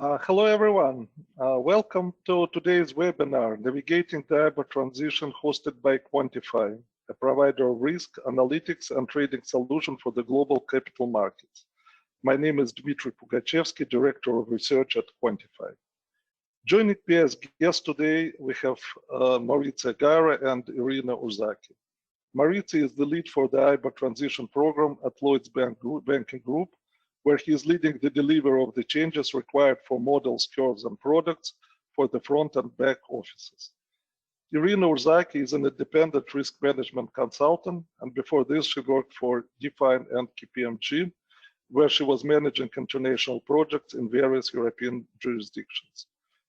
Hello, everyone. Welcome to today's webinar, Navigating the IBOR Transition, hosted by Quantify, a provider of risk, analytics, and trading solution for the global capital markets. My name is Dimitri Pugachevsky, Director of Research at Quantify. Joining me as guests today, we have Maurizio Gara and Irina Urzaki. Maurizio is the lead for the IBOR Transition program at Lloyds Banking Group, where he is leading the delivery of the changes required for models, curves, and products for the front and back offices. Irina Urzaki is an independent risk management consultant, and before this, she worked for Define and KPMG, where she was managing international projects in various European jurisdictions.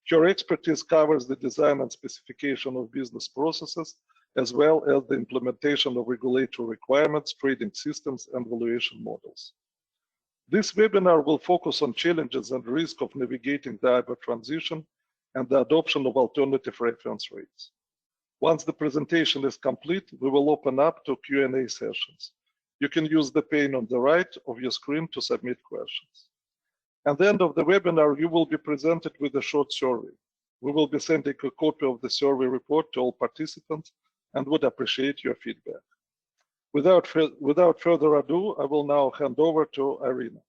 Her expertise covers the design and specification of business processes, as well as the implementation of regulatory requirements, trading systems, and valuation models. This webinar will focus on challenges and risk of navigating the IBOR transition and the adoption of alternative reference rates. Once the presentation is complete, we will open up to Q&A sessions. You can use the pane on the right of your screen to submit questions. At the end of the webinar, you will be presented with a short survey. We will be sending a copy of the survey report to all participants and would appreciate your feedback. Without further ado, I will now hand over to Irina.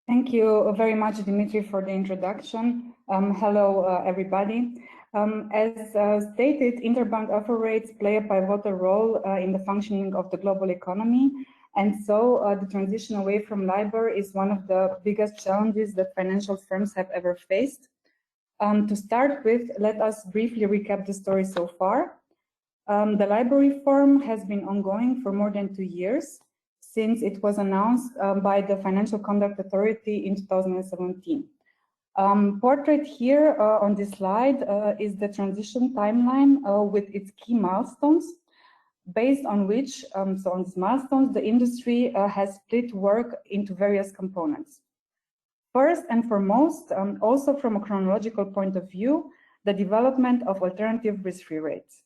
Thank you very much, Dimitri, for the introduction. Hello, everybody. As stated, interbank offer rates play a pivotal role in the functioning of the global economy. And so the transition away from LIBOR is one of the biggest challenges that financial firms have ever faced. To start with, let us briefly recap the story so far. The LIBOR reform has been ongoing for more than 2 years, since it was announced by the Financial Conduct Authority in 2017. Portrait here on this slide is the transition timeline with its key milestones, based on which, so on these milestones, the industry has split work into various components. First and foremost, also from a chronological point of view, the development of alternative risk-free rates.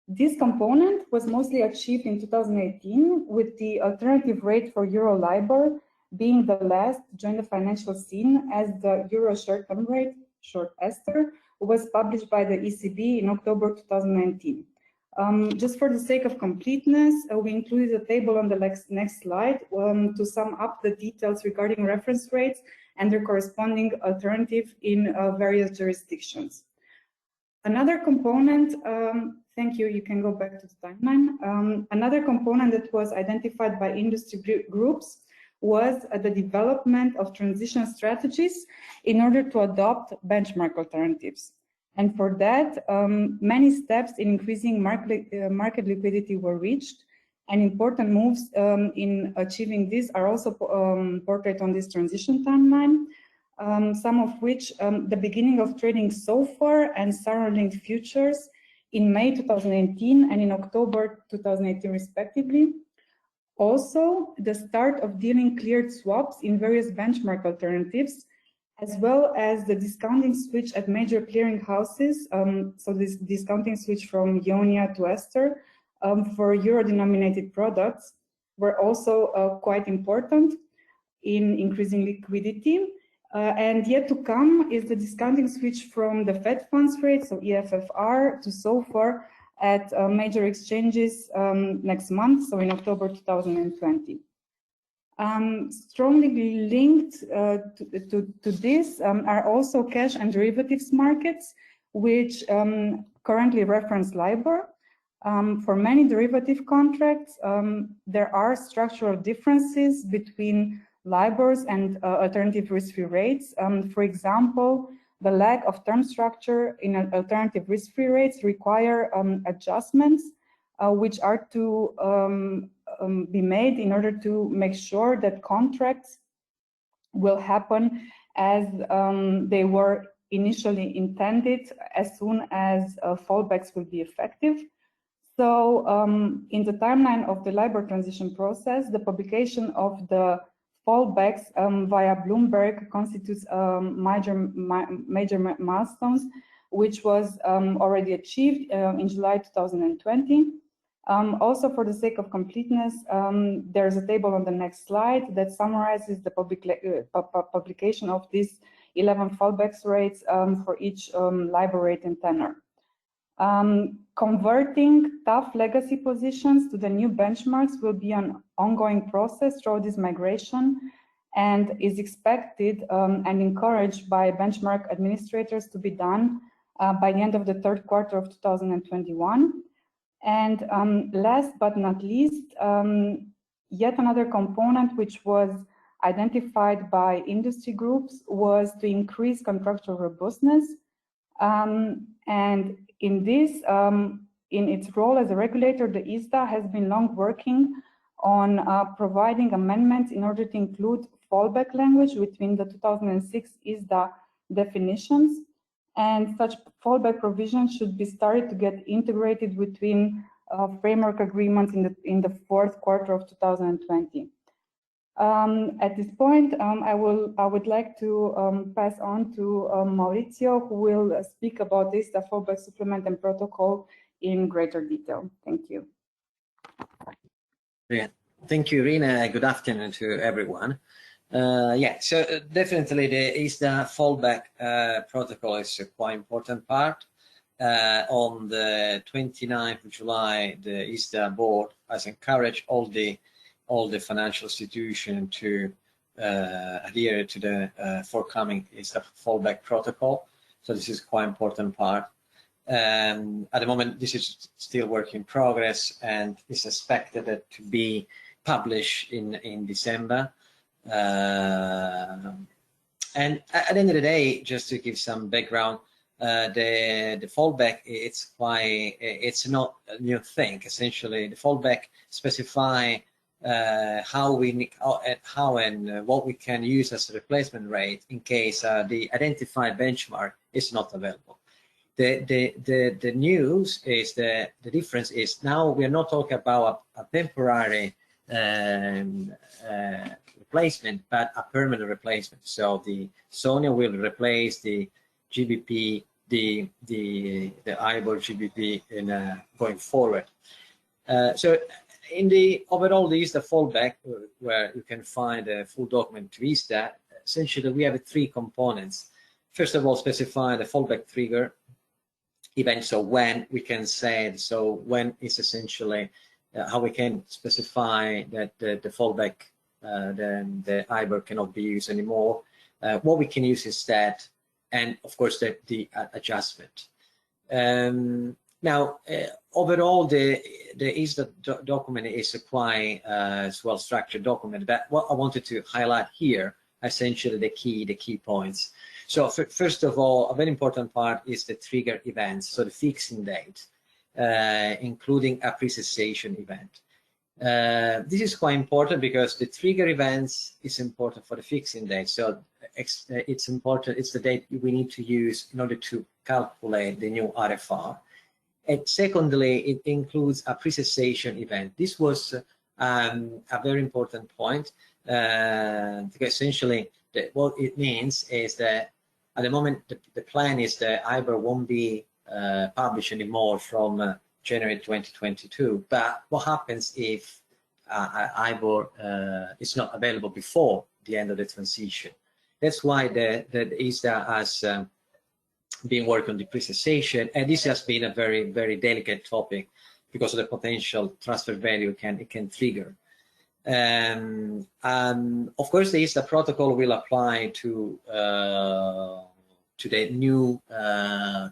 This component was mostly achieved in 2018, with the alternative rate for Euro LIBOR being the last to join the financial scene, as the Euro short-term rate, short ESTER, was published by the ECB in October 2019. Just for the sake of completeness, we included a table on the next slide to sum up the details regarding reference rates and their corresponding alternative in various jurisdictions. Another component, thank you, you can go back to the timeline. Another component that was identified by industry groups was the development of transition strategies in order to adopt benchmark alternatives. And for that, many steps in increasing market liquidity were reached, and important moves in achieving this are also portrayed on this transition timeline, some of which the beginning of trading SOFR and SARA-linked futures in May 2018 and in October 2018 respectively. Also, the start of dealing cleared swaps in various benchmark alternatives, as well as the discounting switch at major clearing houses, so this discounting switch from Ionia to Ester for euro-denominated products were also quite important in increasing liquidity. And yet to come is the discounting switch from the Fed funds rate, so EFFR, to SOFR at major exchanges next month, so in October 2020. Strongly linked to this are also cash and derivatives markets, which currently reference LIBOR. For many derivative contracts, there are structural differences between LIBORs and alternative risk-free rates. For example, the lack of term structure in alternative risk-free rates require adjustments which are to be made in order to make sure that contracts will happen as they were initially intended as soon as fallbacks will be effective. So in the timeline of the LIBOR transition process, the publication of the fallbacks via Bloomberg constitutes major milestones, which was already achieved in July 2020. Also, for the sake of completeness, there's a table on the next slide that summarizes the publication of these 11 fallback rates for each LIBOR rate and tenor. Converting tough legacy positions to the new benchmarks will be an ongoing process through this migration and is expected and encouraged by benchmark administrators to be done by the end of the third quarter of 2021. And last but not least, yet another component which was identified by industry groups was to increase contractual robustness. And in this, in its role as a regulator, the ISDA has been long working on providing amendments in order to include fallback language within the 2006 ISDA definitions. And such fallback provisions should be started to get integrated between framework agreements in the fourth quarter of 2020. At this point, I would like to pass on to Maurizio, who will speak about this, the fallback supplement and protocol in greater detail. Thank you. Yeah. Thank you, Irina. Good afternoon to everyone. Yeah, so definitely the ISDA fallback protocol is a quite important part. On the 29th of July, the ISDA board has encouraged all the financial institutions to adhere to the forthcoming ISDA fallback protocol. So this is quite important part. At the moment, this is still work in progress and is expected to be published in December. And at the end of the day, just to give some background, the fallback, it's not a new thing. Essentially, the fallback specify how and what we can use as a replacement rate in case the identified benchmark is not available. The news is the difference is now we are not talking about a temporary replacement, but a permanent replacement. So the SONIA will replace the GBP, the IBOR GBP in going forward. So in the overall, the fallback, where you can find a full document to ISDA, essentially we have three components. First of all, specify the fallback trigger event. So when we can say, so when is essentially how we can specify that the fallback, then the IBOR cannot be used anymore. What we can use instead, and of course the adjustment. Now, overall, the ISDA document is a quite well-structured document. But what I wanted to highlight here, essentially the key points. So first of all, a very important part is the trigger events, so the fixing date, including a pre-cessation event. This is quite important because the trigger events is important for the fixing date. So it's important, it's the date we need to use in order to calculate the new RFR. And secondly, it includes a pre-cessation event. This was a very important point because essentially what it means is that at the moment the plan is that IBOR won't be published anymore from January 2022. But what happens if IBOR is not available before the end of the transition? That's why the ISDA has been working on the pre-cessation, and this has been a very, very delicate topic because of the potential transfer value it can trigger. Of course, the ISDA protocol will apply to the new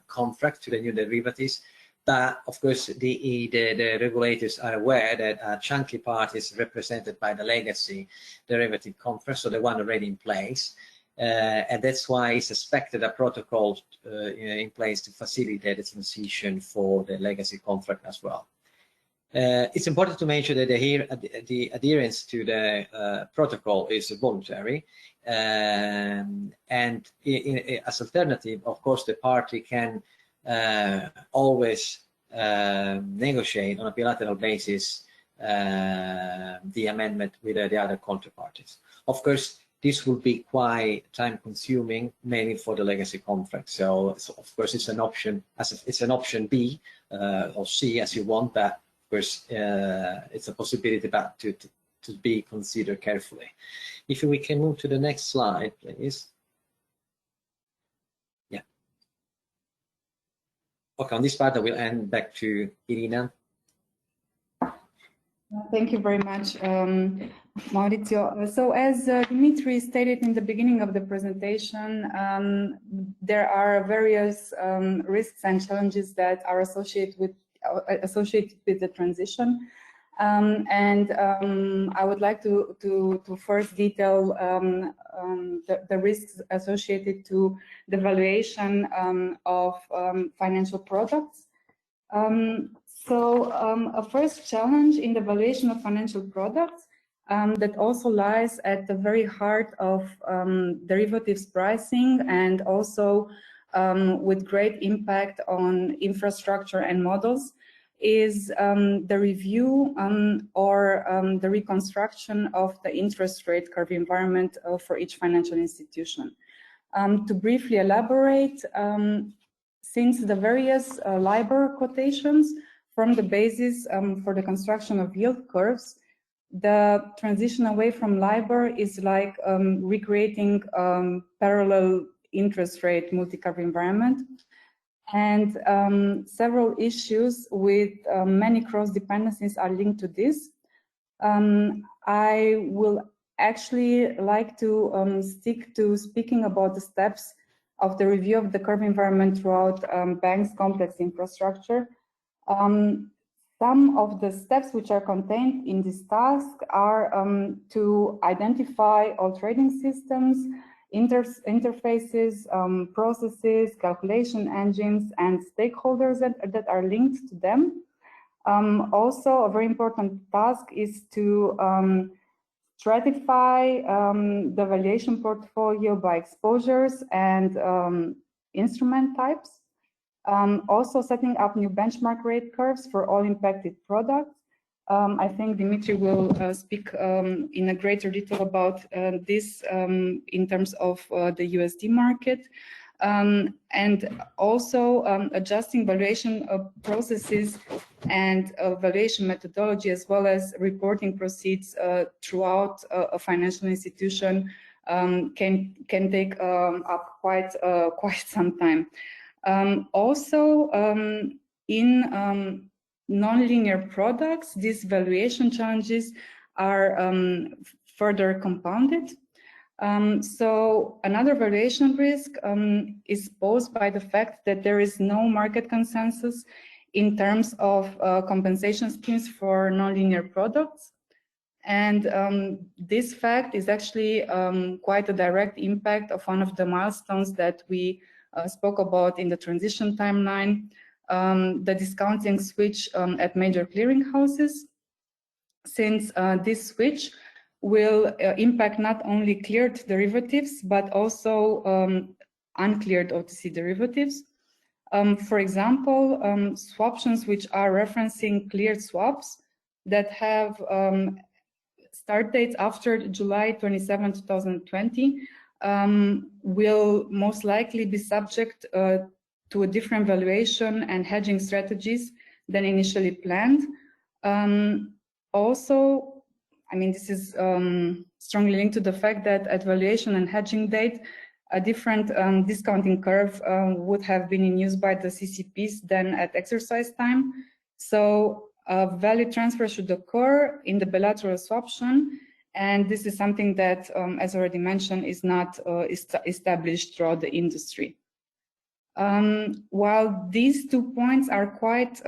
contract, to the new derivatives. But of course, the regulators are aware that a chunky part is represented by the legacy derivative contract, so the one already in place. And that's why it's expected a protocol in place to facilitate the transition for the legacy contract as well. It's important to mention that the adherence to the protocol is voluntary, and as alternative, of course, the party can always negotiate on a bilateral basis the amendment with the other counterparties. Of course, this will be quite time-consuming, mainly for the legacy contract. So of course, it's an option. It's an option B or C, as you want, but course, it's a possibility but to be considered carefully. If we can move to the next slide, please. Yeah. Okay, on this part, I will hand back to Irina. Thank you very much, Maurizio. So as Dimitri stated in the beginning of the presentation, there are various risks and challenges that are associated with the transition. I would like to first detail the risks associated to the valuation of financial products. A first challenge in the valuation of financial products that also lies at the very heart of derivatives pricing, and also with great impact on infrastructure and models, is the review or the reconstruction of the interest rate curve environment for each financial institution. To briefly elaborate, since the various LIBOR quotations form the basis for the construction of yield curves, the transition away from LIBOR is like recreating parallel interest rate multi-curve environment. And several issues with many cross dependencies are linked to this. I will actually like to stick to speaking about the steps of the review of the curve environment throughout banks' complex infrastructure. Some of the steps which are contained in this task are to identify all trading systems, interfaces, processes, calculation engines, and stakeholders that are linked to them. Also, a very important task is to stratify the valuation portfolio by exposures and instrument types. Also setting up new benchmark rate curves for all impacted products. I think Dimitri will speak in a greater detail about this in terms of the USD market. And also adjusting valuation processes and valuation methodology, as well as reporting proceeds throughout a financial institution can take up quite some time. Also, in nonlinear products, these valuation challenges are further compounded. So another valuation risk is posed by the fact that there is no market consensus in terms of compensation schemes for nonlinear products. And this fact is actually quite a direct impact of one of the milestones that we spoke about in the transition timeline, the discounting switch at major clearinghouses, since this switch will impact not only cleared derivatives, but also uncleared OTC derivatives. For example, swaptions which are referencing cleared swaps that have start dates after July 27, 2020, will most likely be subject to a different valuation and hedging strategies than initially planned. Also, I mean, this is strongly linked to the fact that at valuation and hedging date, a different discounting curve would have been in use by the CCPs than at exercise time. So value transfer should occur in the bilateral swaption, and this is something that, as already mentioned, is not established throughout the industry. While these 2 points are quite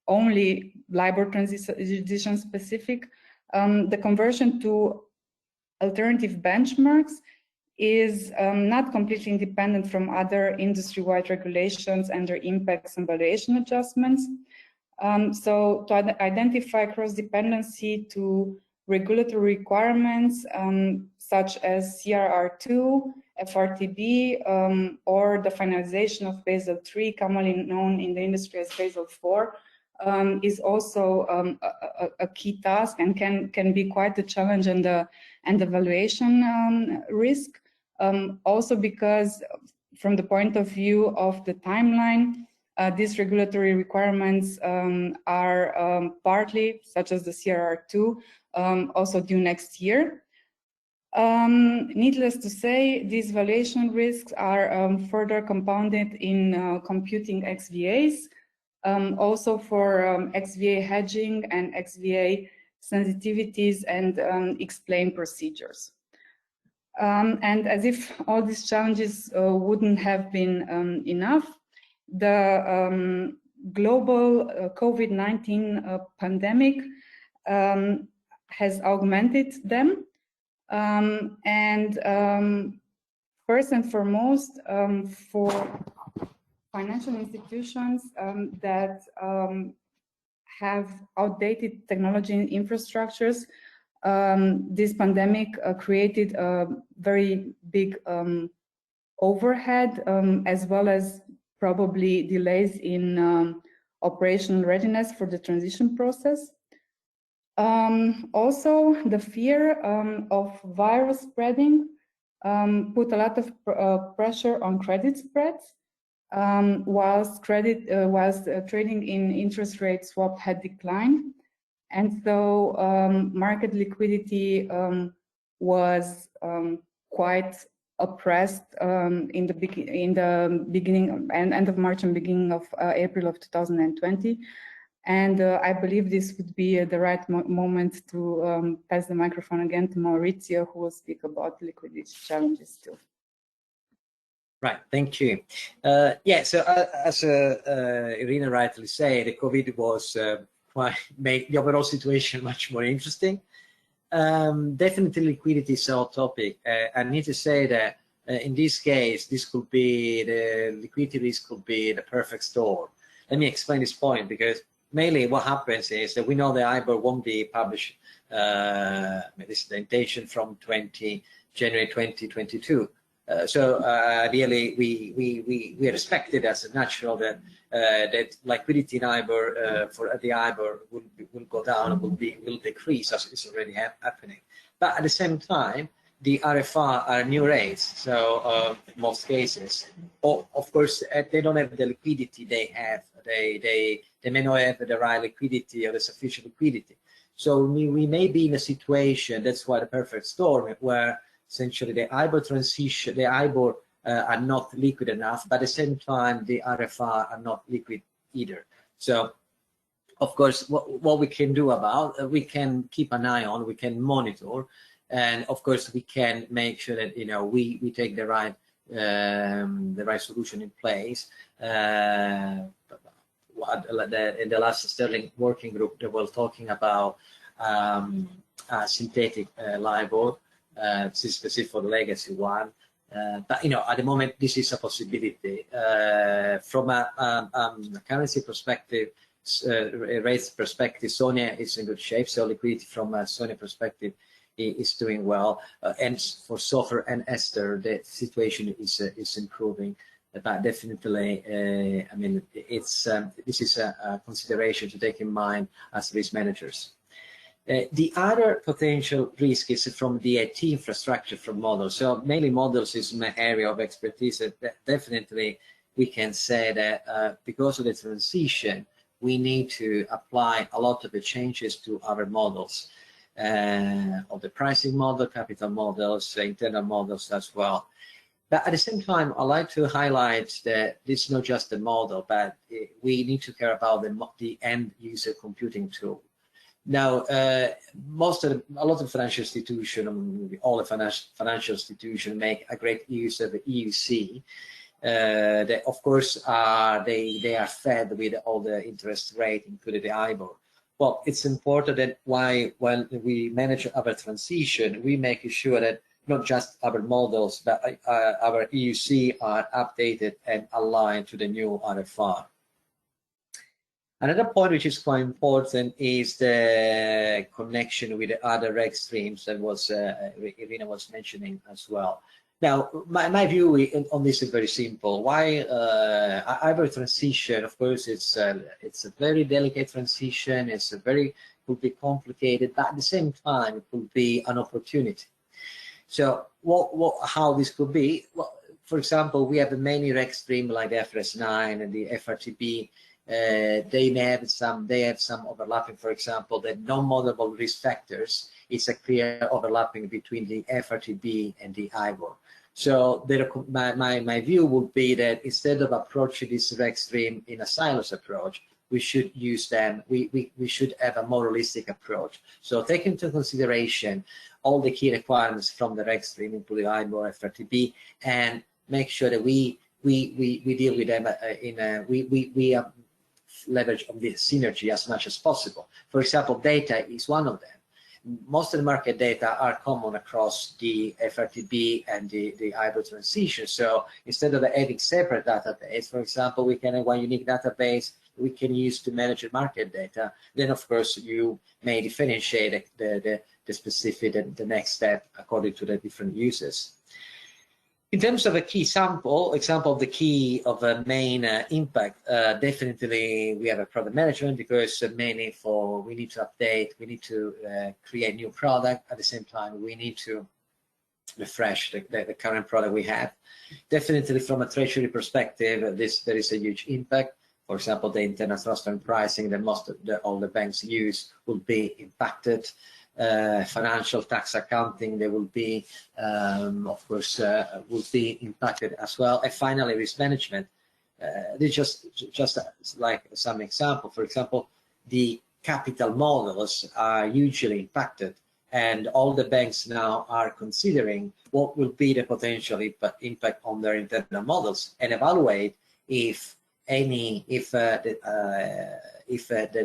only LIBOR transition specific, the conversion to alternative benchmarks is not completely independent from other industry-wide regulations and their impacts and valuation adjustments. So to identify cross-dependency to regulatory requirements such as CRR2, FRTB, or the finalization of Basel III, commonly known in the industry as Basel IV, is also a key task and can be quite a challenge and the valuation risk. Also because from the point of view of the timeline, these regulatory requirements are partly, such as the CRR2, also due next year. Needless to say, these valuation risks are further compounded in computing XVAs, also for XVA hedging and XVA sensitivities and explain procedures. And as if all these challenges wouldn't have been enough, the global COVID-19 pandemic has augmented them. First and foremost, for financial institutions that have outdated technology infrastructures, this pandemic created a very big overhead, as well as probably delays in operational readiness for the transition process. Also, the fear of virus spreading put a lot of pressure on credit spreads, whilst trading in interest rate swap had declined, and so market liquidity was quite oppressed in the beginning and end of March and beginning of April of 2020. And I believe this would be the right moment to pass the microphone again to Maurizio, who will speak about liquidity challenges too. Right, thank you. Yeah, so as Irina rightly said, the COVID was made the overall situation much more interesting. Definitely liquidity is our topic. I need to say that in this case, this could be, the liquidity risk could be the perfect storm. Let me explain this point, because mainly what happens is that we know the IBOR won't be published, this is the intention from January 2022. So really, we expect it as natural that that liquidity in IBOR for the IBOR will go down, will decrease, as is already happening. But at the same time, the RFR are new rates, so in most cases, of course, they don't have the liquidity they have. They may not have the right liquidity or the sufficient liquidity. So we may be in a situation, that's why the perfect storm, where essentially the IBOR transition, the IBOR are not liquid enough, but at the same time, the RFR are not liquid either. So, of course, what we can do about, we can keep an eye on, we can monitor, and of course, we can make sure that, you know, we take the right solution in place. In the last Sterling working group, they were talking about synthetic LIBOR. This is specific for the legacy one, but you know, at the moment, this is a possibility. From a currency perspective, rates perspective, Sonia is in good shape. So liquidity from a Sonia perspective is doing well, and for SOFR and Esther, the situation is improving. But definitely, I mean, it's this is a consideration to take in mind as risk managers. The other potential risk is from the IT infrastructure from models. So mainly models is my area of expertise. Definitely, we can say that because of the transition, we need to apply a lot of the changes to our models, of the pricing model, capital models, internal models as well. But at the same time, I like to highlight that this is not just the model, but we need to care about the end user computing tool. Now, a lot of financial institutions, all the financial institutions make a great use of the EUC. They, of course, they are fed with all the interest rate, including the IBOR. Well, it's important that when we manage our transition, we make sure that not just our models, but our EUC are updated and aligned to the new RFR. Another point which is quite important is the connection with the other reg streams that was Irina was mentioning as well. Now, my view on this is very simple. Why IBOR transition? Of course, it's a very delicate transition. It's a could be complicated, but at the same time, it could be an opportunity. So, how this could be? Well, for example, we have many reg stream like the FRS 9 and the FRTB. They have some overlapping. For example, the non-modelable risk factors, it's a clear overlapping between the FRTB and the IBOR. So my view would be that instead of approaching this reg stream in a silos approach, we should use them. We should have a more holistic approach. So take into consideration all the key requirements from the reg stream, including IBOR, FRTB, and make sure that we deal with them we leverage on the synergy as much as possible. For example, data is one of them. Most of the market data are common across the FRTB and the IBOR transition. So instead of having separate database, for example, we can have one unique database we can use to manage the market data. Then, of course, you may differentiate the specific, the next step according to the different users. In terms of a key example of the key of a main impact, definitely we have a product management, because mainly we need to update, we need to create new product. At the same time, we need to refresh the current product we have. Definitely from a treasury perspective, there is a huge impact. For example, the internal transfer pricing that all the banks use will be impacted. Financial tax accounting, they will be, of course, will be impacted as well. And finally, risk management. This just like some example. For example, the capital models are hugely impacted, and all the banks now are considering what will be the potential impact on their internal models and evaluate if the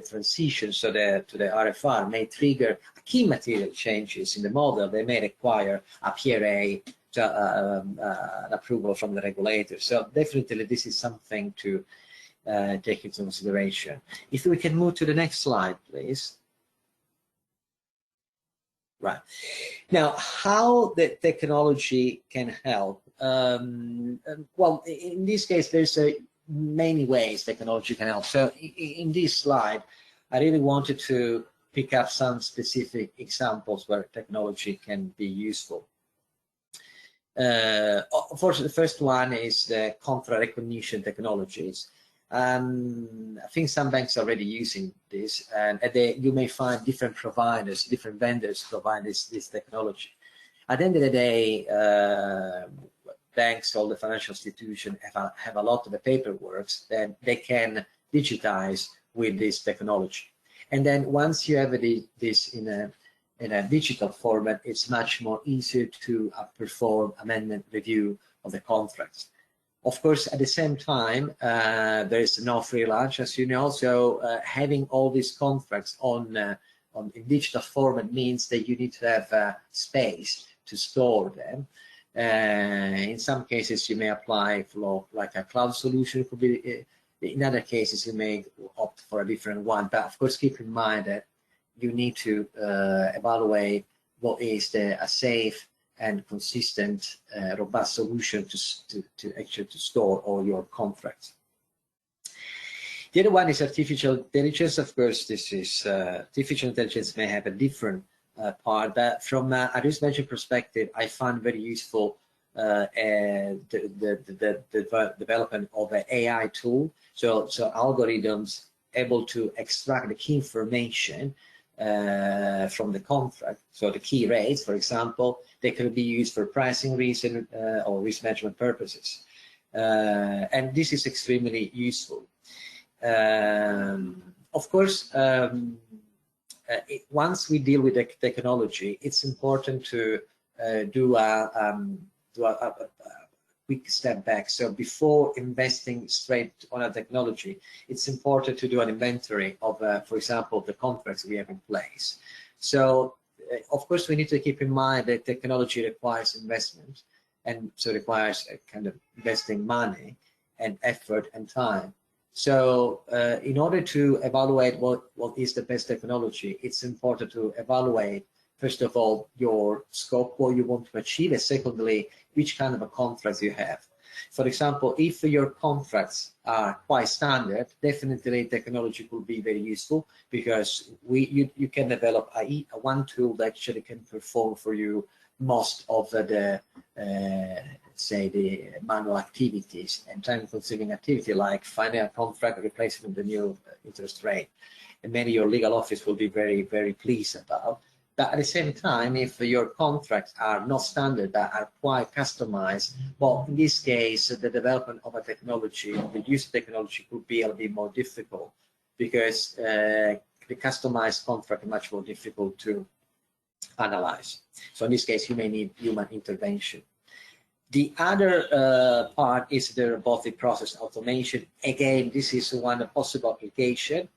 transition to the RFR may trigger key material changes in the model. They may require a PRA an approval from the regulator. So definitely this is something to take into consideration. If we can move to the next slide, please. Right. Now, how the technology can help? Well, in this case, there's many ways technology can help. So in this slide, I really wanted to pick up some specific examples where technology can be useful. Unfortunately, the first one is the contra recognition technologies. I think some banks are already using this, and you may find different providers, different vendors provide this technology. At the end of the day, banks, all the financial institutions have a lot of the paperwork that they can digitize with this technology. And then once you have this in a digital format, it's much more easier to perform amendment review of the contracts. Of course, at the same time, there is no free lunch, as you know. So having all these contracts in digital format means that you need to have space to store them. In some cases, you may apply for like a cloud solution. Could be, in other cases, you may opt for a different one. But of course, keep in mind that you need to evaluate what is a safe and consistent, robust solution to actually store all your contracts. The other one is artificial intelligence. Of course, this is artificial intelligence may have a different part, but from a risk management perspective, I find very useful the development of an AI tool. So algorithms able to extract the key information from the contract. So the key rates, for example, they could be used for pricing reason or risk management purposes. And this is extremely useful. Of course, once we deal with the technology, it's important to do a quick step back. So before investing straight on a technology, it's important to do an inventory of, for example, the contracts we have in place. So, of course, we need to keep in mind that technology requires investment, and so requires a kind of investing money and effort and time. So in order to evaluate what is the best technology, it's important to evaluate, first of all, your scope, what you want to achieve, and secondly, which kind of a contracts you have. For example, if your contracts are quite standard, definitely technology will be very useful, because you can develop one tool that actually can perform for you most of the say, the manual activities and time-consuming activity like finding a contract replacing the new interest rate. And maybe your legal office will be very, very pleased about. But at the same time, if your contracts are not standard, but are quite customized, well, in this case, the development of a technology, the use of technology could be a little bit more difficult because the customized contract is much more difficult to analyze. So in this case, you may need human intervention. The other part is the robotic process automation. Again, this is one possible application.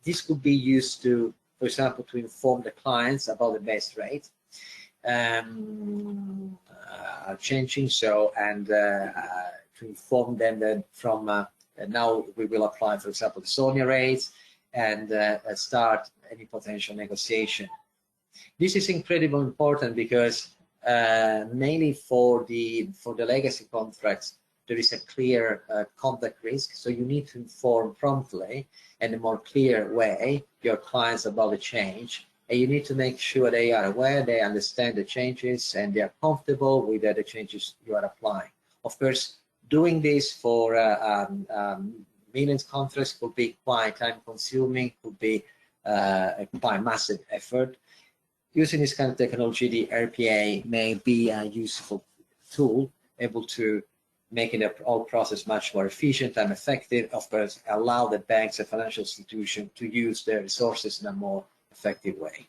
This could be used to, for example, to inform the clients about the base rate are changing. So, and to inform them that from now we will apply, for example, the SONIA rates and start any potential negotiation. This is incredibly important because mainly for the legacy contracts, there is a clear contact risk. So you need to inform promptly in a more clear way your clients about the change. And you need to make sure they are aware, they understand the changes, and they are comfortable with the changes you are applying. Of course, doing this for millions of contracts could be quite time-consuming, could be a quite massive effort. Using this kind of technology, the RPA may be a useful tool, able to making the whole process much more efficient and effective. Of course, allow the banks and financial institutions to use their resources in a more effective way.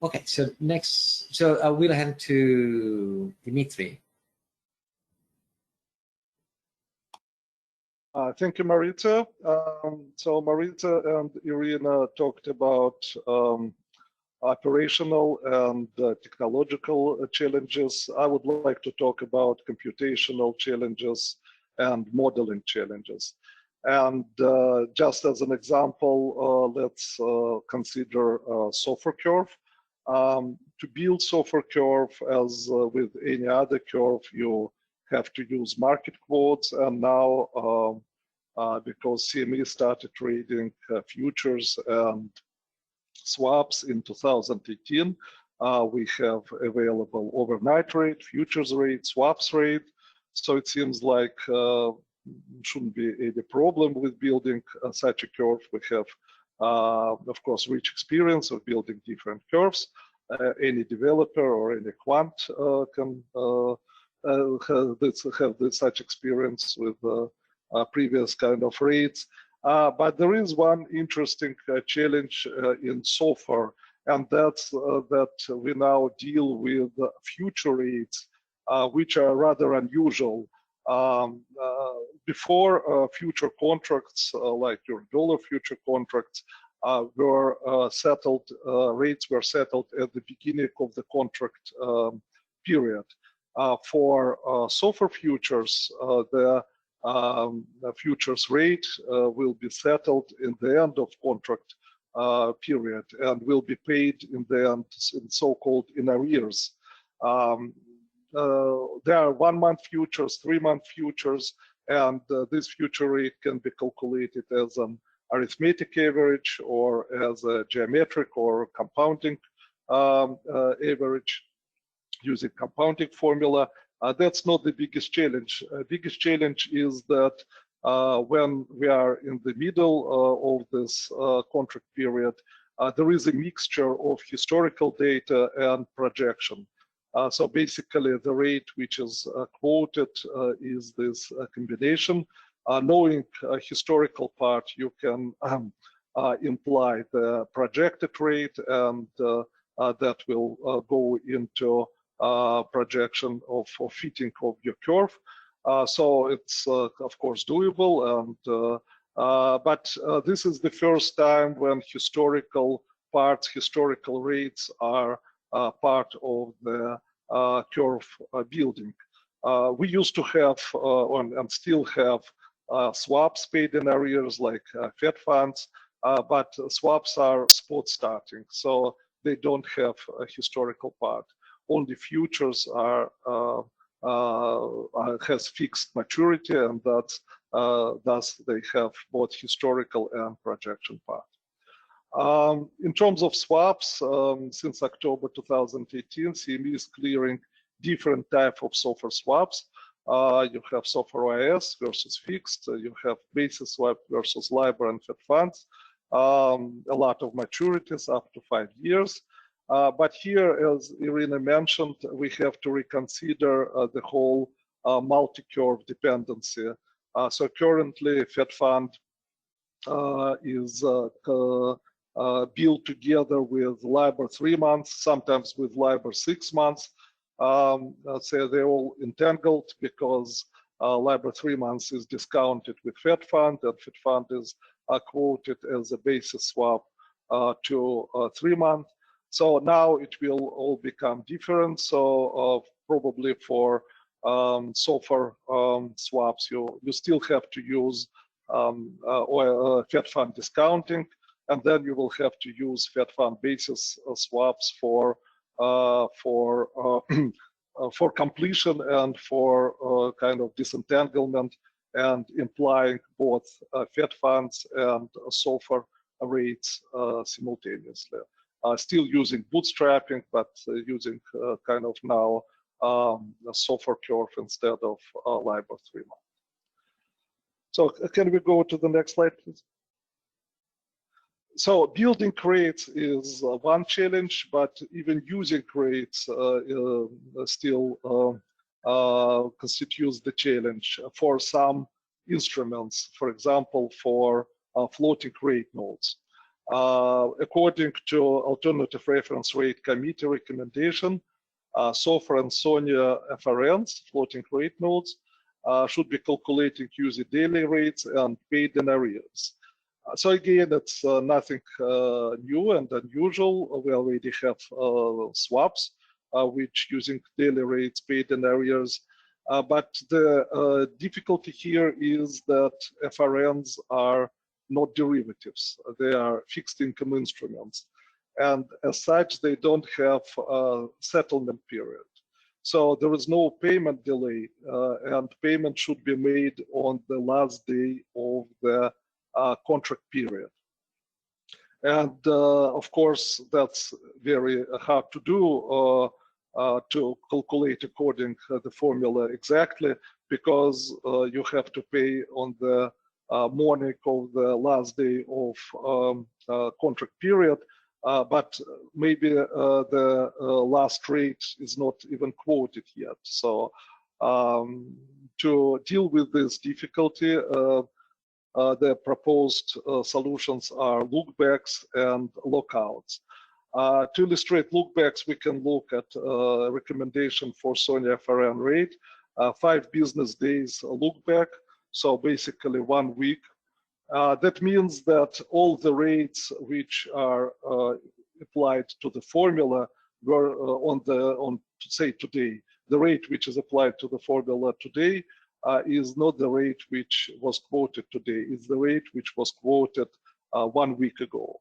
Okay, so next, so I will hand to Dimitri. Thank you, Marita. So Marita and Irina talked about operational and technological challenges. I would like to talk about computational challenges and modeling challenges. And just as an example, let's consider SOFR curve. To build SOFR curve, as with any other curve, you have to use market quotes, and now because CME started trading futures and swaps in 2018, we have available overnight rate, futures rate, swaps rate. So it seems like shouldn't be any problem with building such a curve. We have, of course, rich experience of building different curves. Any developer or any quant can have such experience with previous kind of rates. But there is one interesting challenge in SOFR, and that's that we now deal with future rates, which are rather unusual. Before future contracts, like your dollar future contracts, were settled, rates were settled at the beginning of the contract period. For SOFR futures, the futures rate will be settled in the end of contract period and will be paid in the end, in so-called in arrears. There are 1 month futures, 3 month futures, and this future rate can be calculated as an arithmetic average or as a geometric or compounding average using compounding formula. That's not the biggest challenge. Biggest challenge is that when we are in the middle of this contract period, there is a mixture of historical data and projection. So basically, the rate which is quoted is this combination. Knowing historical part, you can imply the projected rate, and that will go into projection of fitting of your curve. So it's of course doable, and but this is the first time when historical parts, historical rates are part of the curve building. We used to have and still have swaps paid in arrears like Fed funds, but swaps are spot starting, so they don't have a historical part. Only futures are has fixed maturity, and that's thus they have both historical and projection part. In terms of swaps, since October 2018, CME is clearing different type of SOFR swaps. You have SOFR OIS versus fixed. You have basis swap versus LIBOR and Fed funds. A lot of maturities up to 5 years. But here, as Irina mentioned, we have to reconsider the whole multi-curve dependency. So currently, Fed fund is built together with LIBOR 3 months, sometimes with LIBOR 6 months. So they're all entangled because LIBOR 3 months is discounted with Fed fund, and Fed fund is quoted as a basis swap to 3 months. So now it will all become different. So probably for SOFR swaps, you still have to use Fed fund discounting, and then you will have to use Fed fund basis swaps for completion and for kind of disentanglement, and implying both Fed funds and SOFR rates simultaneously. Still using bootstrapping, but using kind of now a SOFR curve instead of LIBOR 3 months. So can we go to the next slide, please? So building rates is one challenge, but even using rates still constitutes the challenge for some instruments, for example, for floating rate notes. According to Alternative Reference Rate Committee recommendation, SOFR and SONIA FRNs, floating rate notes, should be calculating using daily rates and paid in arrears. So again, it's nothing new and unusual. We already have swaps which using daily rates paid in arrears. But the difficulty here is that FRNs are not derivatives. They are fixed income instruments. And as such, they don't have a settlement period. So there is no payment delay, and payment should be made on the last day of the contract period. And of course, that's very hard to do, to calculate according to the formula exactly, because you have to pay on the morning of the last day of contract period, but maybe the last rate is not even quoted yet. So to deal with this difficulty, the proposed solutions are lookbacks and lockouts. To illustrate lookbacks, we can look at recommendation for SONIA FRN rate, 5 business days lookback, so basically 1 week. That means that all the rates which are applied to the formula were on say today. The rate which is applied to the formula today is not the rate which was quoted today. It's the rate which was quoted 1 week ago.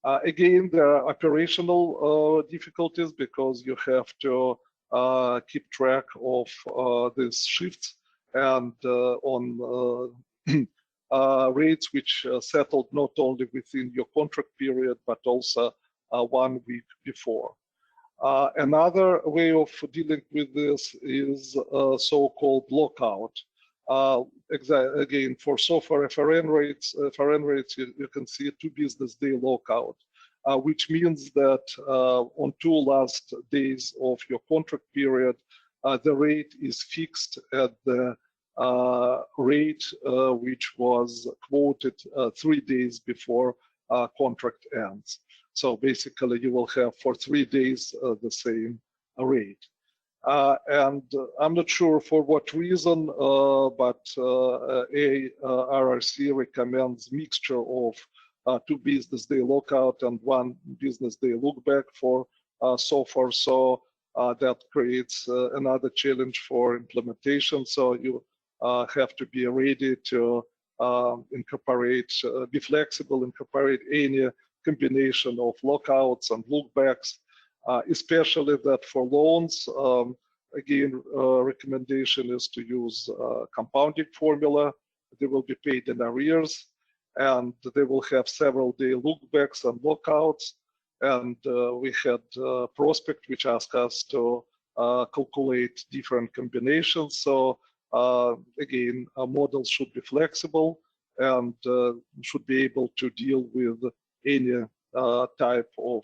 Again, there are operational difficulties because you have to keep track of these shifts and on rates which settled not only within your contract period, but also 1 week before. Another way of dealing with this is so-called lockout. Again, for SOFR FRN rates, you can see a 2 business day lockout, which means that on 2 last days of your contract period, the rate is fixed at the rate which was quoted 3 days before contract ends. So basically, you will have for 3 days the same rate. And I'm not sure for what reason, but RRC recommends mixture of 2 business day lockout and 1 business day lookback for SOFR. So that creates another challenge for implementation. So you have to be ready to incorporate, be flexible, incorporate any combination of lockouts and lookbacks, especially that for loans. Again, recommendation is to use compounding formula. They will be paid in arrears, and they will have several day lookbacks and lockouts. And we had prospect which asked us to calculate different combinations. So again, models should be flexible and should be able to deal with any type of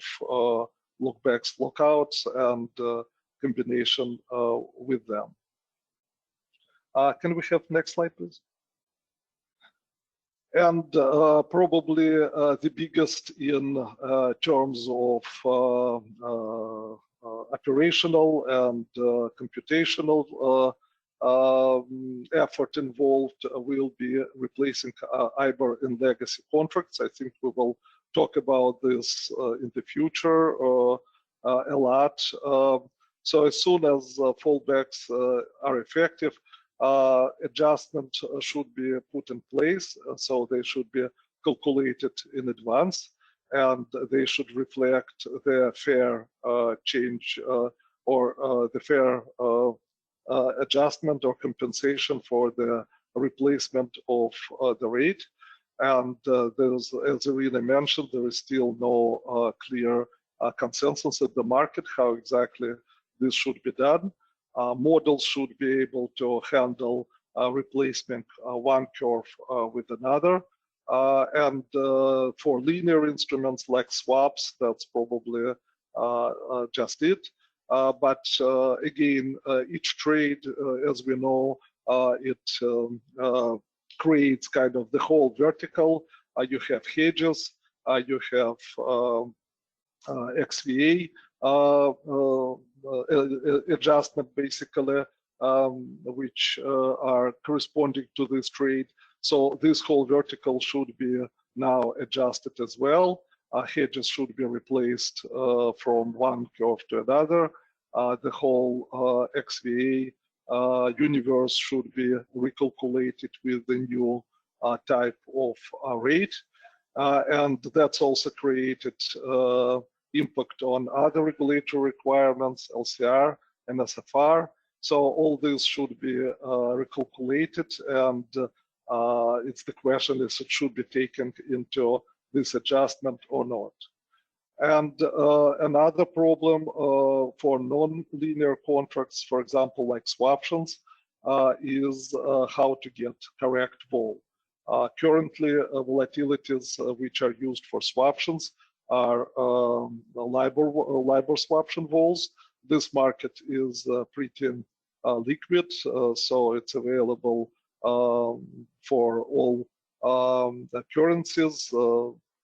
lookbacks, lookouts, and combination with them. Can we have next slide, please? And probably the biggest in terms of operational and computational effort involved will be replacing IBOR in legacy contracts. I think we will talk about this in the future a lot. So as soon as fallbacks are effective, adjustment should be put in place. So they should be calculated in advance, and they should reflect the fair change or the fair adjustment or compensation for the replacement of the rate. And there's, as Irina mentioned, there is still no clear consensus at the market how exactly this should be done. Models should be able to handle replacement one curve with another. And for linear instruments like swaps, that's probably just it. But again, each trade, as we know, it creates kind of the whole vertical. You have hedges, you have XVA adjustment, basically, which are corresponding to this trade. So this whole vertical should be now adjusted as well. Hedges should be replaced from one curve to another. The whole XVA universe should be recalculated with the new type of rate. And that's also created impact on other regulatory requirements, LCR and SFR. So all this should be recalculated, and it's the question is it should be taken into this adjustment or not. And another problem for non-linear contracts, for example, like swaptions, is how to get correct vol. Currently, volatilities which are used for swaptions are LIBOR swaption vols. This market is pretty liquid, so it's available for all the currencies,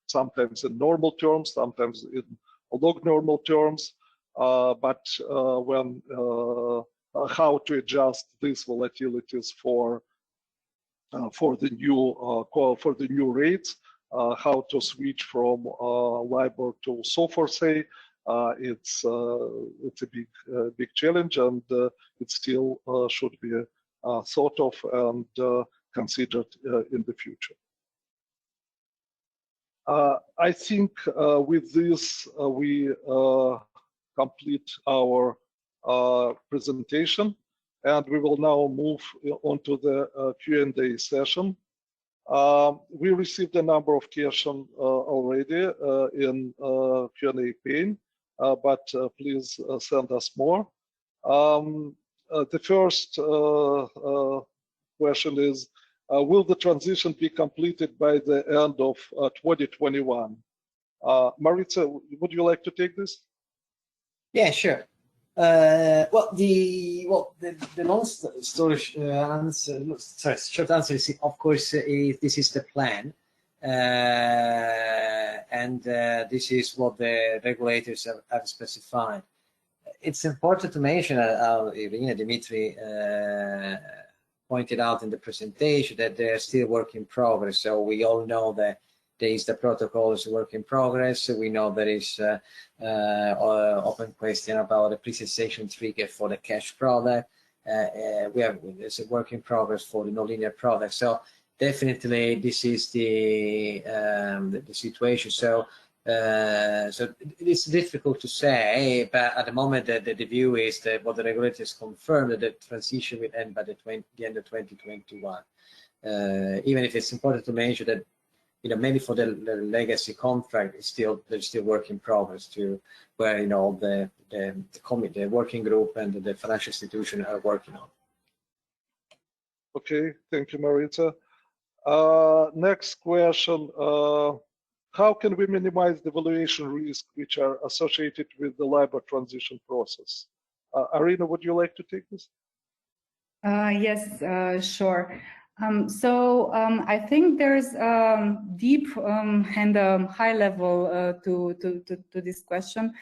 sometimes in normal terms, sometimes in log normal terms. But when how to adjust these volatilities for the new rates, how to switch from LIBOR to SOFR, say, it's a big challenge, and it still should be thought of and considered in the future. I think with this we complete our presentation, and we will now move on to the Q&A session. We received a number of questions already in Q&A pane, but please send us more. The first question is, will the transition be completed by the end of 2021? Maritza, would you like to take this? Yeah, sure. Well, the long story answer, sorry, short answer is, of course, this is the plan, and this is what the regulators have specified. It's important to mention, Irina, Dimitri pointed out in the presentation, that they're still work in progress. So we all know that there is the protocol is a work in progress. So we know there is open question about the pre-cessation trigger for the cash product. There's a work in progress for the nonlinear product. So definitely this is the situation. So it's difficult to say, but at the moment the view is that what the regulators confirmed, that the transition will end by the end of 2021. Even if it's important to mention that maybe for the legacy contract, there's still work in progress to where the committee, the working group, and the financial institution are working on. Okay, thank you, Maritza. Next question. How can we minimize the valuation risk which are associated with the LIBOR transition process? Arina, would you like to take this? Yes, sure. I think there's deep and high level to this question.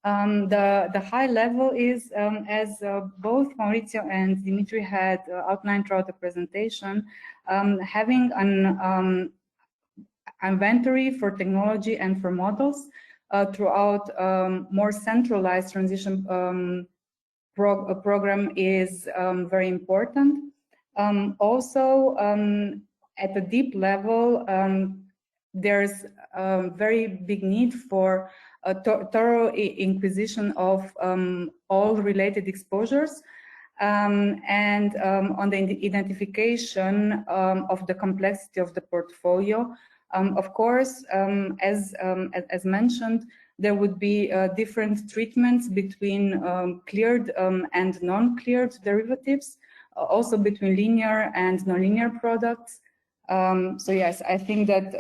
The high level is, as both Maurizio and Dimitri had outlined throughout the presentation, having an inventory for technology and for models throughout more centralized transition program is very important. Also, at a deep level, there's a very big need for a thorough inquisition of all related exposures and on the identification of the complexity of the portfolio. Of course, as mentioned, there would be different treatments between cleared and non-cleared derivatives, also between linear and nonlinear products. So yes, I think that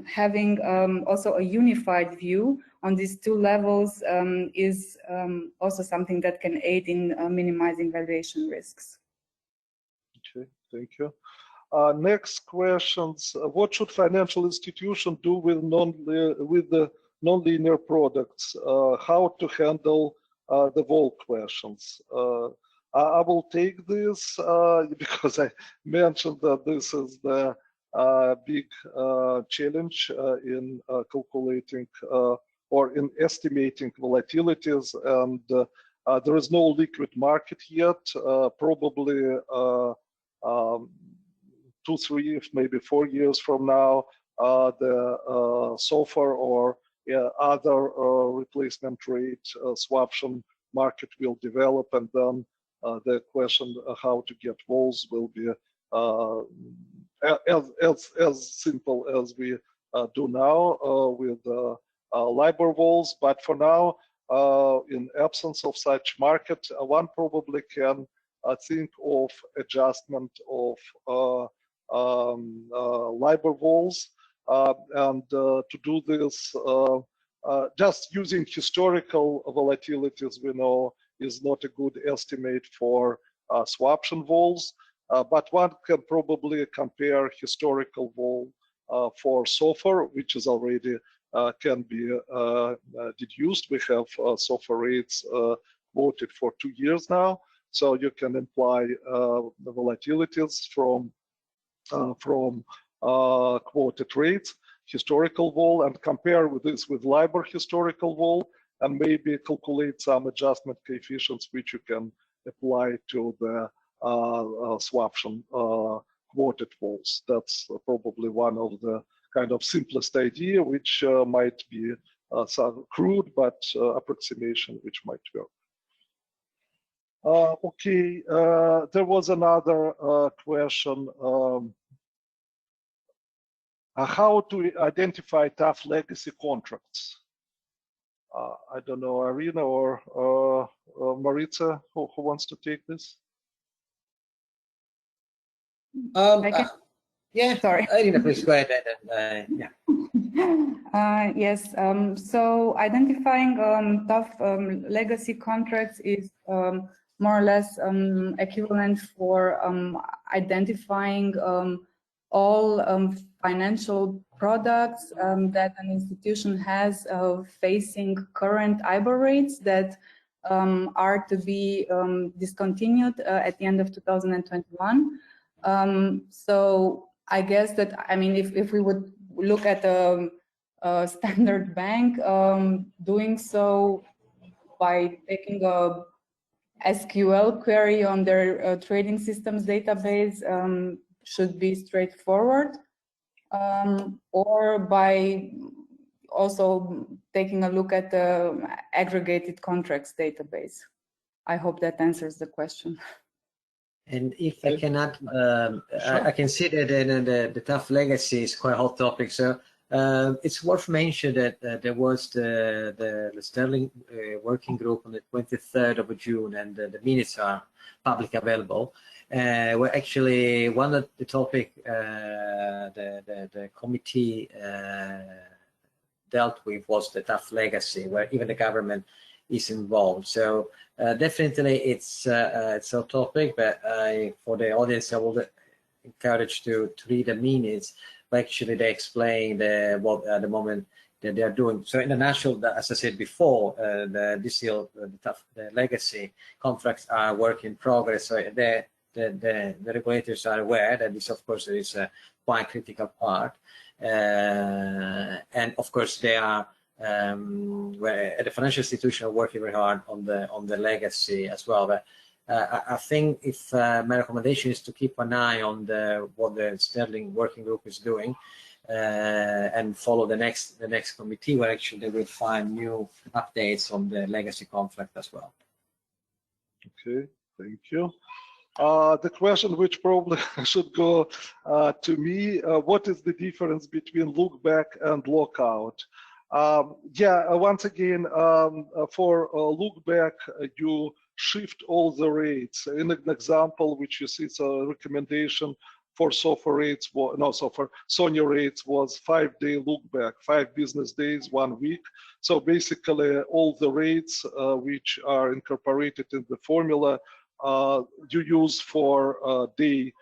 having also a unified view on these two levels is also something that can aid in minimizing valuation risks. Okay, thank you. Next questions. What should financial institutions do with the nonlinear products? How to handle the vol questions? I will take this because I mentioned that this is the big challenge in calculating or in estimating volatilities, and there is no liquid market yet. Probably 2, 3, maybe 4 years from now, the SOFR or other replacement rate swaption market will develop, and then the question how to get vols will be as simple as we do now with LIBOR vols. But for now, in absence of such market, one probably can think of adjustment of LIBOR vols, and to do this, just using historical volatilities, we know is not a good estimate for swaption vols, but one can probably compare historical vol for SOFR, which is already can be deduced. We have SOFR rates quoted for 2 years now, so you can imply the volatilities from quoted rates, historical vol, and compare with this with LIBOR historical vol, and maybe calculate some adjustment coefficients which you can apply to the swaption quoted vols. That's probably one of the kind of simplest idea, which might be some crude, but approximation which might work. Okay, there was another question. How to identify tough legacy contracts? I don't know, Arina or Maritza, who wants to take this? Yeah, sorry. Arina, please go ahead. Yeah. Yes. So identifying tough legacy contracts is more or less equivalent for identifying all financial products that an institution has facing current IBOR rates that are to be discontinued at the end of 2021. So I guess that, I mean, if we would look at a standard bank, doing so by taking a SQL query on their trading systems database should be straightforward, or by also taking a look at the aggregated contracts database. I hope that answers the question. And if I cannot, sure. I can see that the tough legacy is quite a hot topic. So it's worth mentioning that there was the Sterling working group on the 23rd of June, and the minutes are public available. Where actually one of the topic the committee dealt with was the tough legacy, where even the government is involved. So definitely it's a topic, but for the audience I would encourage to read the minutes. But actually they explain what at the moment that they are doing. So international, as I said before, the legacy contracts are work in progress. So the regulators are aware that this, of course, is a quite critical part. And of course, they are where the financial institution are working very hard on the legacy as well. But I think if my recommendation is to keep an eye on what the Sterling working group is doing, and follow the next committee, where actually they will find new updates on the legacy contract as well. Okay, thank you. The question, which probably should go to me, what is the difference between look back and lockout? Once again, for look back, you shift all the rates. In an example, which you see, it's a recommendation for SOFR rates, for SONIA rates was 5-day look back, 5 business days, 1 week. So basically, all the rates which are incorporated in the formula you use for day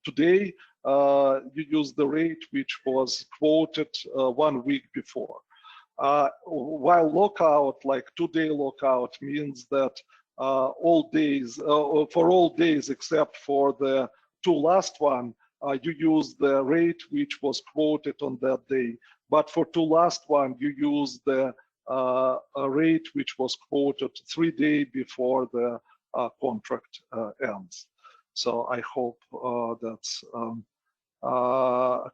today, you use the rate which was quoted 1 week before. While lockout, like 2-day lockout, means that all days, for all days except for the 2 last one, you use the rate which was quoted on that day. But for 2 last one, you use the rate which was quoted 3 days before the contract ends. So I hope that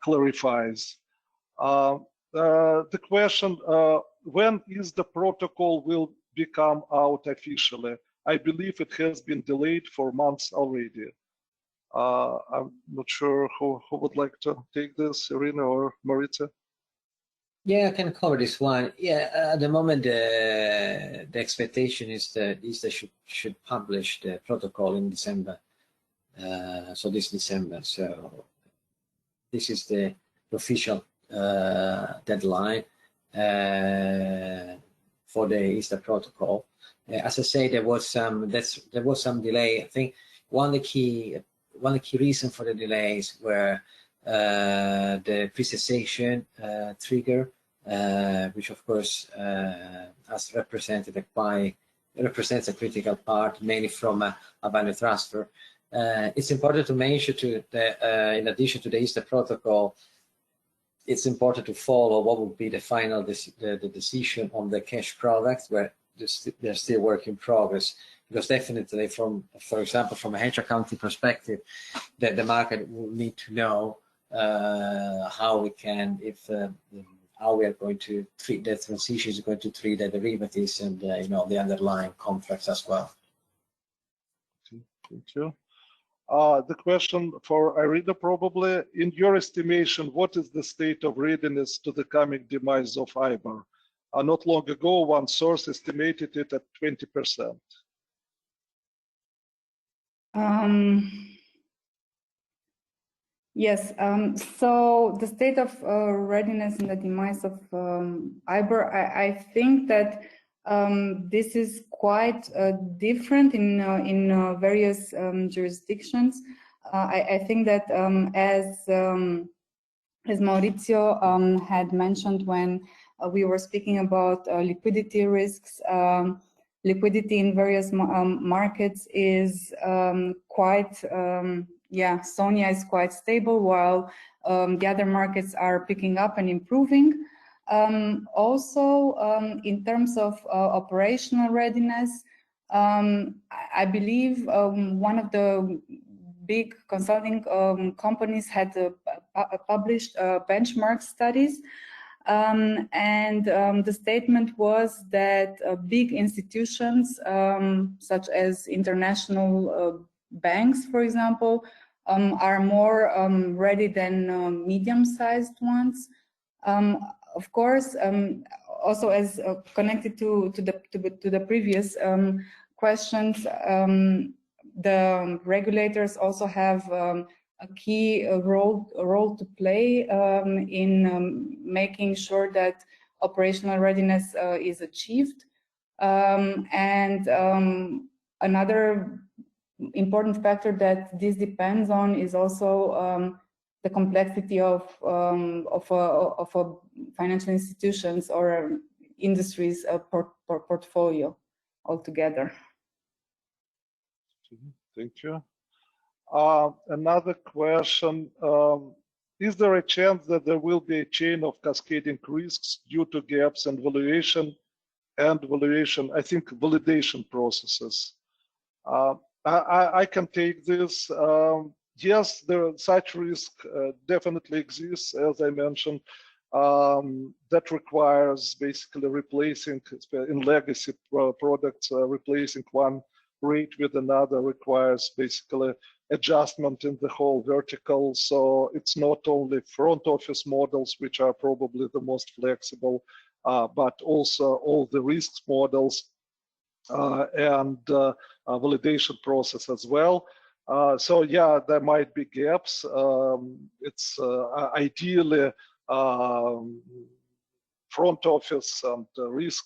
clarifies. The question, when is the protocol will become out officially? I believe it has been delayed for months already. I'm not sure who would like to take this, Irina or Marita? Yeah, I can cover this one. Yeah, at the moment, the expectation is that they should publish the protocol in December. So this December. So this is the official deadline for the ISDA protocol. As I say, there was some delay. I think one of the key reasons for the delays were the pre-cessation trigger, which of course has represented represents a critical part, mainly from a value transfer. It's important to mention that in addition to the ISDA protocol, it's important to follow what will be the final the decision on the cash products, where they're still work in progress. Because definitely, for example, from a hedge accounting perspective, the market will need to know how we are going to treat the transitions, going to treat the derivatives and the underlying contracts as well. Thank you. The question for Irina probably, in your estimation, what is the state of readiness to the coming demise of IBOR? Not long ago, one source estimated it at 20%. Yes, so the state of readiness in the demise of IBOR, I think that this is quite different in various jurisdictions. I think that as Maurizio had mentioned when we were speaking about liquidity risks, liquidity in various markets is quite, SONIA is quite stable, while the other markets are picking up and improving. Also, in terms of operational readiness, I believe one of the big consulting companies had published benchmark studies, The statement was that big institutions, such as international banks, for example, are more ready than medium-sized ones. Of course, also as connected to the previous questions, the regulators also have a key role to play in making sure that operational readiness is achieved. Another important factor that this depends on is also the complexity of financial institutions or industries portfolio altogether. Thank you. Another question, is there a chance that there will be a chain of cascading risks due to gaps in valuation, I think, validation processes? I can take this. Yes, such risk definitely exists, as I mentioned. That requires basically replacing, in legacy products, replacing one rate with another requires basically adjustment in the whole vertical. So it's not only front office models, which are probably the most flexible, but also all the risks models and validation process as well. So yeah, there might be gaps. It's ideally front office and risk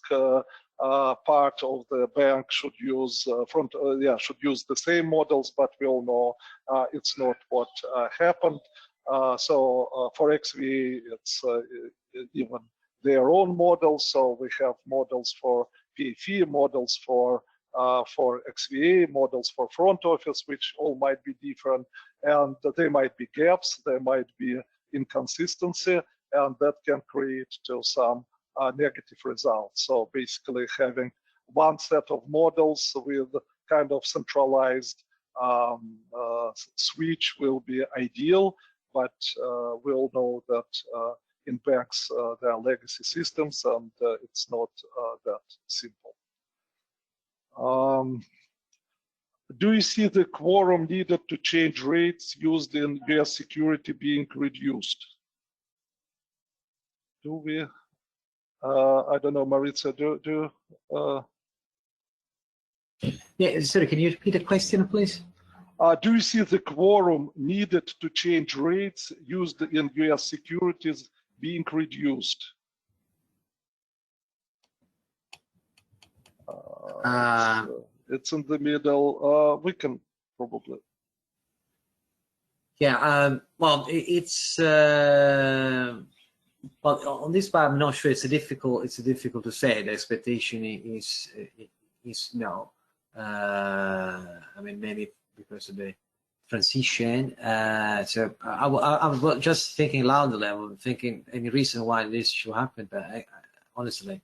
part of the bank should use should use the same models, but we all know it's not what happened. So for XVA, it's even their own models. So we have models for PFE, models for XVA, models for front office, which all might be different, and there might be gaps, there might be inconsistency, and that can create to some negative results. So basically having one set of models with kind of centralized switch will be ideal, but we all know that in banks there are legacy systems and it's not that simple. Do you see the quorum needed to change rates used in US security being reduced? Do we? I don't know, Maritza, Yeah, sorry, can you repeat the question, please? Do you see the quorum needed to change rates used in US securities being reduced? It's in the middle. We can probably. Yeah, well, it's well, on this part, I'm not sure. It's difficult to say. The expectation is no. I mean, maybe because of the transition. So I was just thinking loudly. I was thinking any reason why this should happen, but honestly,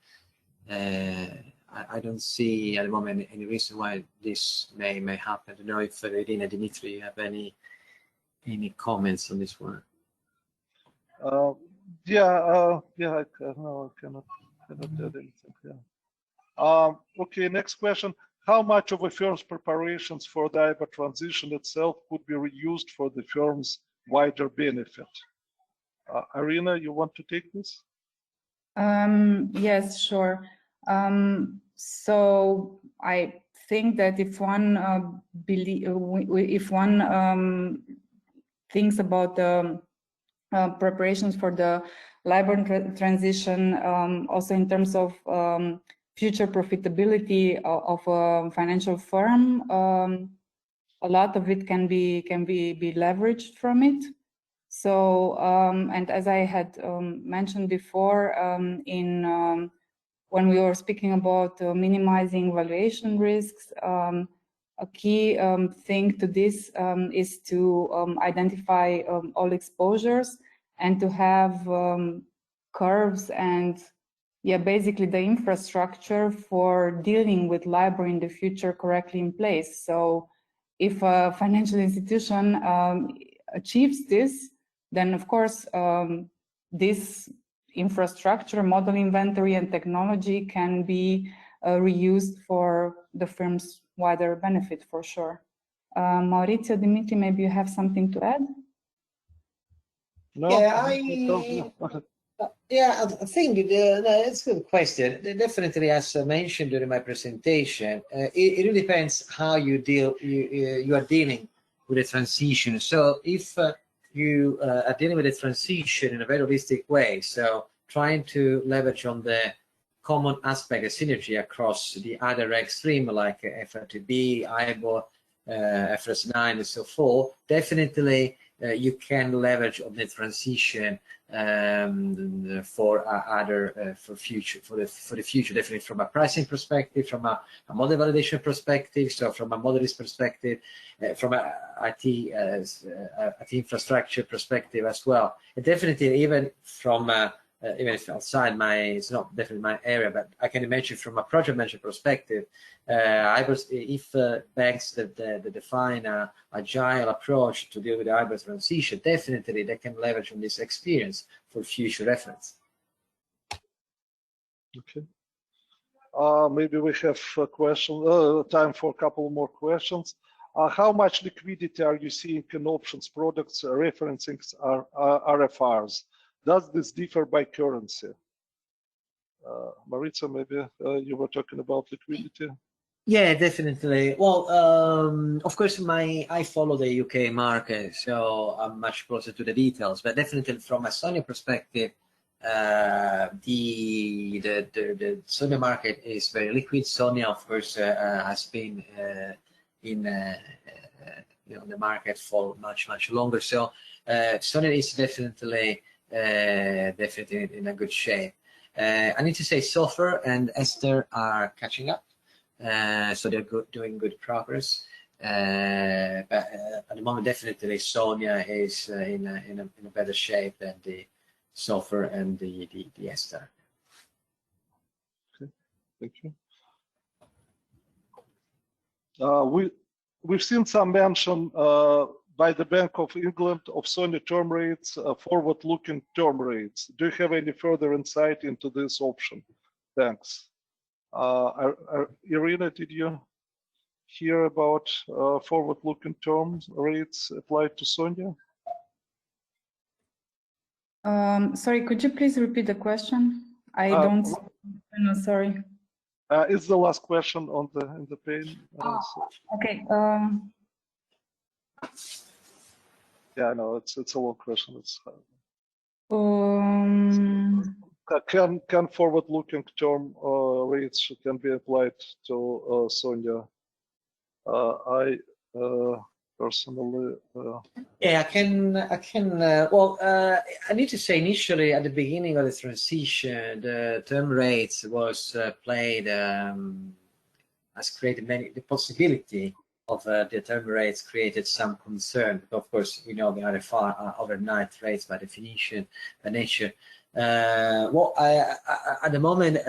I don't see at the moment any reason why this may happen. I don't know if Readiness, Dimitri, you have any comments on this one? Yeah, I cannot add anything. Yeah. Okay, next question. How much of a firm's preparations for the IBOR transition itself could be reused for the firm's wider benefit? Irina, you want to take this? Yes, sure. So I think that if one thinks about the preparations for the IBOR transition, also in terms of future profitability of a financial firm, a lot of it can be leveraged from it. So, and as I had mentioned before, when we were speaking about minimizing valuation risks, a key thing to this is to identify all exposures and to have curves and basically the infrastructure for dealing with LIBOR in the future correctly in place. So if a financial institution achieves this, then of course this infrastructure, model inventory, and technology can be reused for the firm's wider benefit, for sure. Maurizio, Dimitri, maybe you have something to add? No? Yeah, I think it's a good question. Definitely, as I mentioned during my presentation, it really depends how you are dealing with the transition. So if you are dealing with the transition in a very holistic way, so trying to leverage on the common aspect of synergy across the other extreme like FRTB, IBOR, FRS 9, and so forth, definitely you can leverage on the transition for the future, definitely from a pricing perspective, from a model validation perspective, so from a model risk perspective, from a IT infrastructure perspective as well, and definitely even from even if outside it's not definitely my area, but I can imagine from a project management perspective, if banks that define an agile approach to deal with the IBOR transition, definitely they can leverage on this experience for future reference. Okay. Maybe we have a question, time for a couple more questions. How much liquidity are you seeing in options products referencing RFRs? Does this differ by currency? Maurizio, maybe you were talking about liquidity. Yeah, definitely. Well, of course, I follow the UK market, so I'm much closer to the details. But definitely, from a Sonia perspective, the Sonia market is very liquid. Sonia, of course, has been in the market for much longer. So Sonia is definitely in a good shape. I need to say SOFR and Esther are catching up, so they're doing good progress. But at the moment, definitely Sonia is in a better shape than the SOFR and the Esther. Okay, thank you. We've seen some mention by the Bank of England of Sonia term rates, forward-looking term rates. Do you have any further insight into this option? Thanks. Irina, did you hear about forward-looking term rates applied to Sonia? Sorry, could you please repeat the question? I don't know, sorry. It's the last question on in the page. Okay. Yeah, I know it's a long question. Can forward-looking term rates can be applied to Sonia? I personally. Yeah, I can. Well, I need to say initially at the beginning of the transition, the term rates was played has created the possibility of the term rates created some concern. Of course, we know the RFR are overnight rates by definition, by nature. Well, at the moment,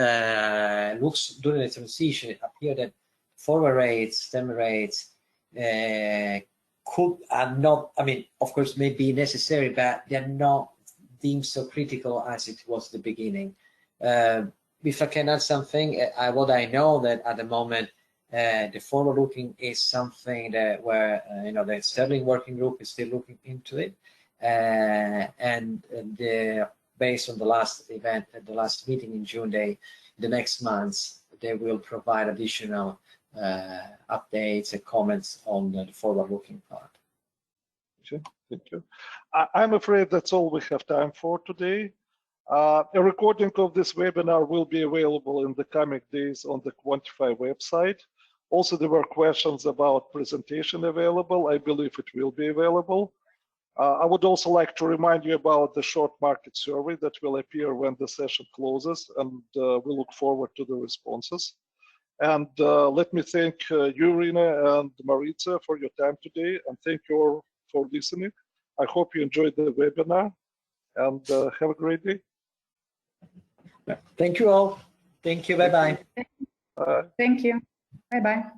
looks during the transition, it appeared that forward rates, term rates could not. I mean, of course, may be necessary, but they're not deemed so critical as it was at the beginning. If I can add something, what I know that at the moment. The forward-looking is something that where the Sterling Working Group is still looking into it, and based on the last event, the last meeting in June, the next months they will provide additional updates and comments on the forward-looking part. Okay, thank you. I'm afraid that's all we have time for today. A recording of this webinar will be available in the coming days on the Quantify website. Also, there were questions about presentation available. I believe it will be available. I would also like to remind you about the short market survey that will appear when the session closes, and we look forward to the responses. And let me thank you, Irina and Maurizio, for your time today, and thank you all for listening. I hope you enjoyed the webinar, and have a great day. Thank you all. Thank you. Bye-bye. Thank you. Bye-bye.